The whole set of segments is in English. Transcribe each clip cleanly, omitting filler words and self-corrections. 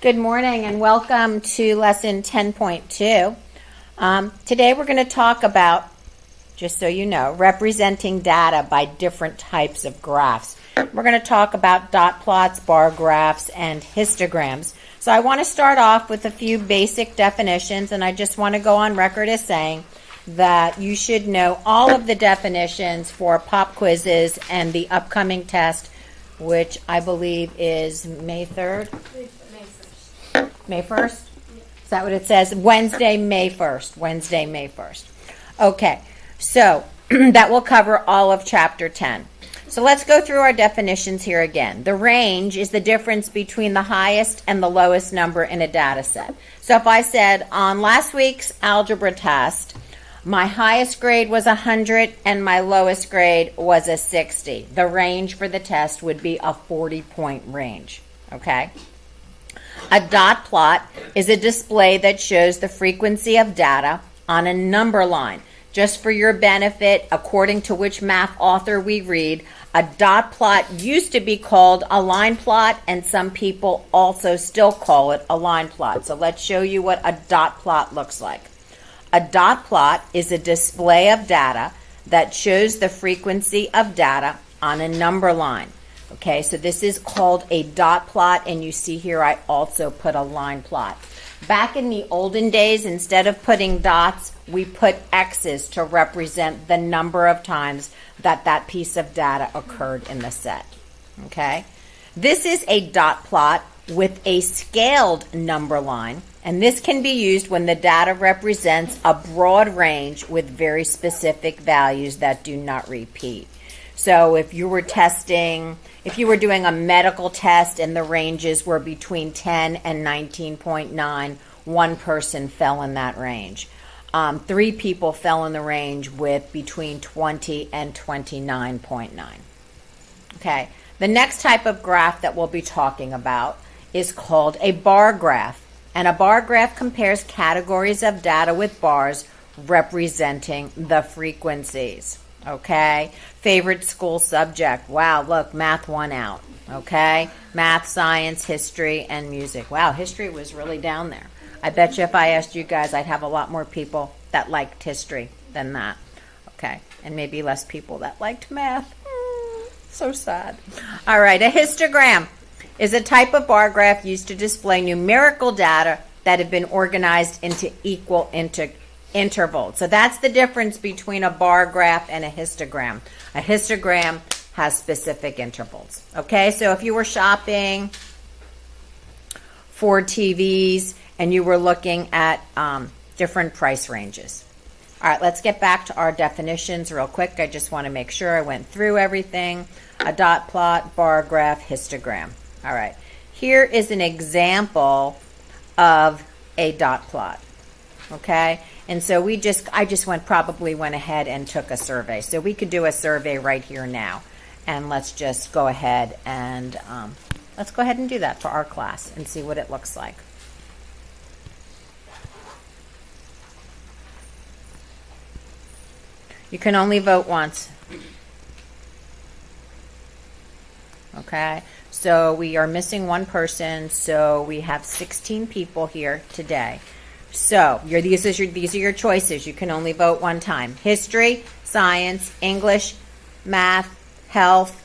Good morning and welcome to lesson 10.2. Today we're going to talk about, just so you know, representing data by different types of graphs. We're going to talk about dot plots, bar graphs, and histograms. So I want to start off with a few basic definitions, and I just want to go on record as saying that you should know all of the definitions for pop quizzes and the upcoming test, which I believe is May 3rd? May 1st? Is that what it says? Wednesday, May 1st. Wednesday, May 1st. Okay, so that will cover all of Chapter 10. So let's go through our definitions here again. The range is the difference between the highest and the lowest number in a data set. So if I said on last week's algebra test, my highest grade was 100 and my lowest grade was a 60, the range for the test would be a 40-point range, okay? A dot plot is a display that shows the frequency of data on a number line. Just for your benefit, according to which math author we read, a dot plot used to be called a line plot, and some people also still call it a line plot. So let's show you what a dot plot looks like. A dot plot is a display of data that shows the frequency of data on a number line. Okay, so this is called a dot plot, and you see here I also put a line plot. Back in the olden days, instead of putting dots, we put X's to represent the number of times that that piece of data occurred in the set. Okay, this is a dot plot with a scaled number line, and this can be used when the data represents a broad range with very specific values that do not repeat. So if you were doing a medical test and the ranges were between 10 and 19.9, one person fell in that range. 3 people fell in the range with between 20 and 29.9. Okay, the next type of graph that we'll be talking about is called a bar graph. And a bar graph compares categories of data with bars representing the frequencies. Okay, favorite school subject. Wow, look, math won out. Okay, math, science, history, and music. Wow, history was really down there. I bet you if I asked you guys, I'd have a lot more people that liked history than that. Okay, and maybe less people that liked math. So sad. All right, a histogram is a type of bar graph used to display numerical data that have been organized into equal intervals. So that's the difference between a bar graph and a histogram. A histogram has specific intervals. Okay, so if you were shopping for TVs and you were looking at different price ranges. All right, let's get back to our definitions real quick. I just want to make sure I went through everything. A dot plot, bar graph, histogram. All right, here is an example of a dot plot. Okay, and so I just went ahead and took a survey. So we could do a survey right here now, and let's just go ahead and do that for our class and see what it looks like. You can only vote once. Okay, so we are missing one person, so we have 16 people here today. So these are your choices. You can only vote one time. History, science, English, math, health,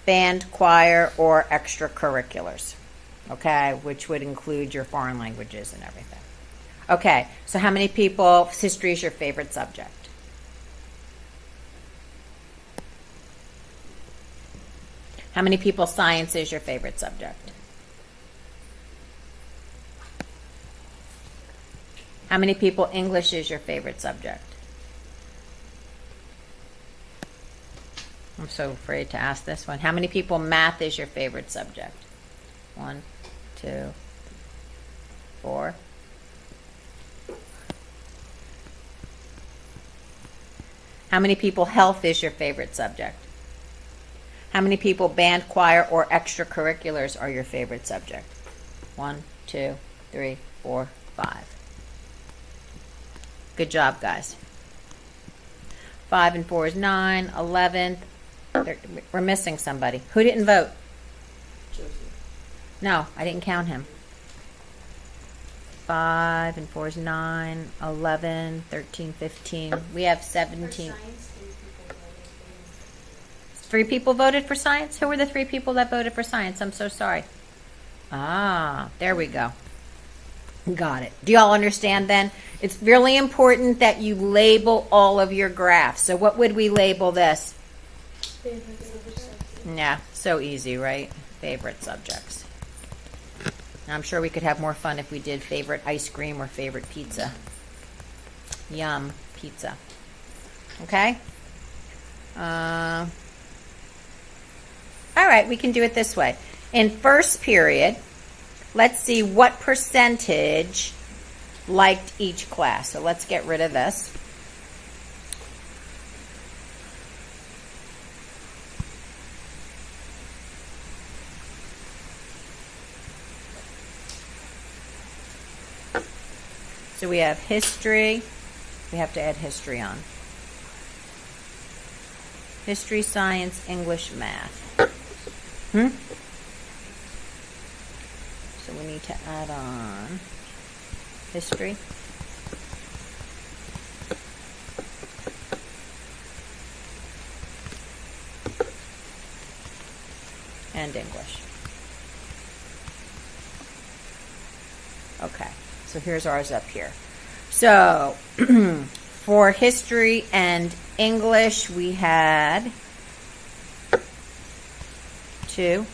band, choir, or extracurriculars. Okay, which would include your foreign languages and everything. Okay, so how many people, history is your favorite subject? How many people, science is your favorite subject? How many people, English is your favorite subject? I'm so afraid to ask this one. How many people, math is your favorite subject? 1, 2, 4. How many people, health is your favorite subject? How many people, band, choir, or extracurriculars are your favorite subject? 1, 2, 3, 4, 5. Good job, guys. 5 and 4 is 9, 11. We're missing somebody. Who didn't vote? Joseph. No, I didn't count him. 5, and 4 is 9, 11, 13, 15. We have 17. 3 people voted for science? Who were the 3 people that voted for science? I'm so sorry. Ah, there we go. Got it. Do y'all understand then? It's really important that you label all of your graphs. So what would we label this? Yeah, so easy, right? Favorite subjects. I'm sure we could have more fun if we did favorite ice cream or favorite pizza. Yum, pizza. Okay? All right, we can do it this way. In first period, let's see what percentage liked each class. So let's get rid of this. So we have history. We have to add history on. History, science, English, math. So we need to add on history. And English. Okay, so here's ours up here. So for history and English, we had 2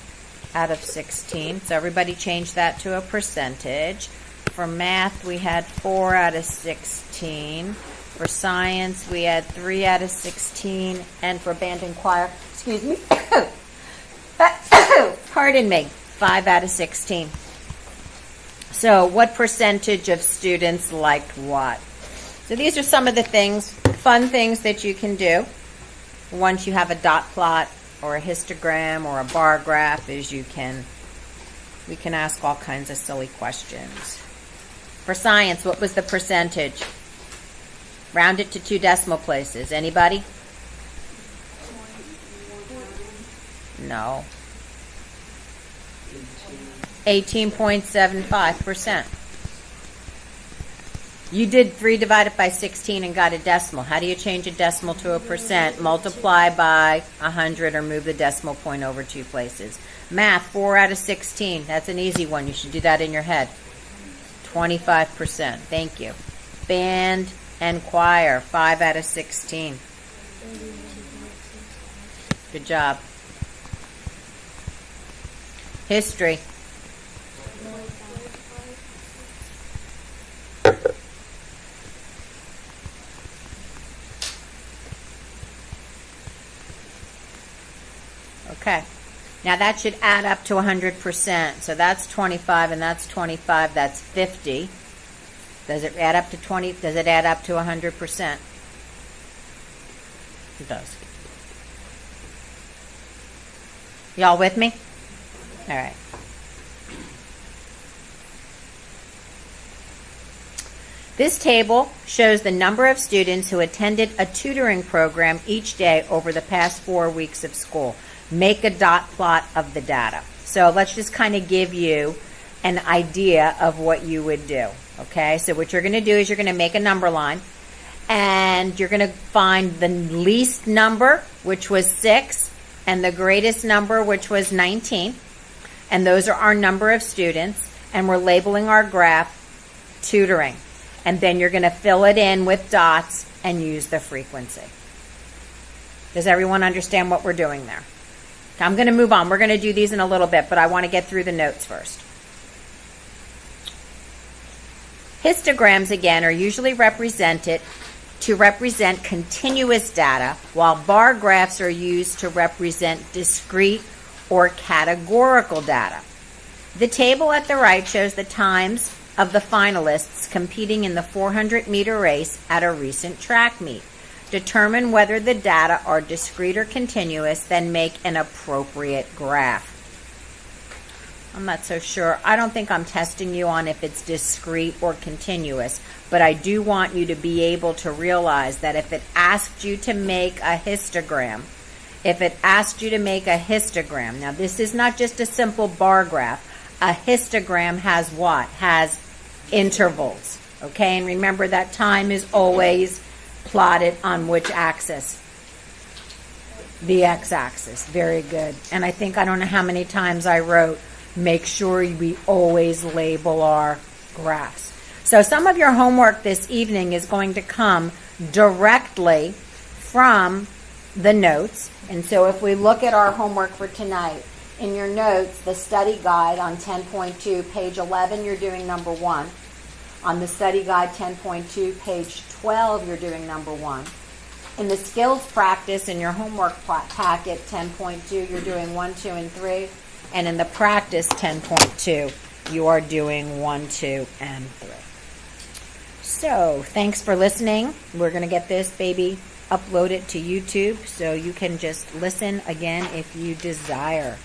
out of 16. So everybody change that to a percentage. For math, we had 4 out of 16. For science, we had 3 out of 16. And for band and choir, excuse me, pardon me, 5 out of 16. So what percentage of students liked what? So these are some of the things, fun things that you can do once you have a dot plot or a histogram or a bar graph, is we can ask all kinds of silly questions. For science, what was the percentage? Round it to 2 decimal places. Anybody? No. 18.75%. You did 3 divided by 16 and got a decimal. How do you change a decimal to a percent? Multiply by 100 or move the decimal point over 2 places. Math, 4 out of 16. That's an easy one. You should do that in your head. 25%. Thank you. Band and choir, 5 out of 16. Good job. History. Okay. Now that should add up to 100%. So that's 25 and that's 25. That's 50. Does it add up to 20? Does it add up to 100%? It does. Y'all with me? All right. This table shows the number of students who attended a tutoring program each day over the past 4 weeks of school. Make a dot plot of the data. So let's just kind of give you an idea of what you would do. Okay, so what you're going to do is you're going to make a number line, and you're going to find the least number, which was 6, and the greatest number, which was 19. And those are our number of students, and we're labeling our graph tutoring. And then you're going to fill it in with dots and use the frequency. Does everyone understand what we're doing there? I'm going to move on. We're going to do these in a little bit, but I want to get through the notes first. Histograms, again, are usually represented to represent continuous data, while bar graphs are used to represent discrete or categorical data. The table at the right shows the times of the finalists competing in the 400-meter race at a recent track meet. Determine whether the data are discrete or continuous, then make an appropriate graph. I'm not so sure. I don't think I'm testing you on if it's discrete or continuous, but I do want you to be able to realize that if it asked you to make a histogram, now this is not just a simple bar graph. A histogram has what? Has intervals. Okay, and remember that time is always plotted on which axis? The x-axis. Very good. And I don't know how many times I wrote, make sure we always label our graphs. So some of your homework this evening is going to come directly from the notes. And so if we look at our homework for tonight, in your notes, the study guide on 10.2, page 11, you're doing number 1. On the study guide 10.2, page 12, you're doing number 1. In the skills practice in your homework packet 10.2, you're doing 1, 2, and 3. And in the practice 10.2, you are doing 1, 2, and 3. So thanks for listening. We're going to get this baby uploaded to YouTube so you can just listen again if you desire.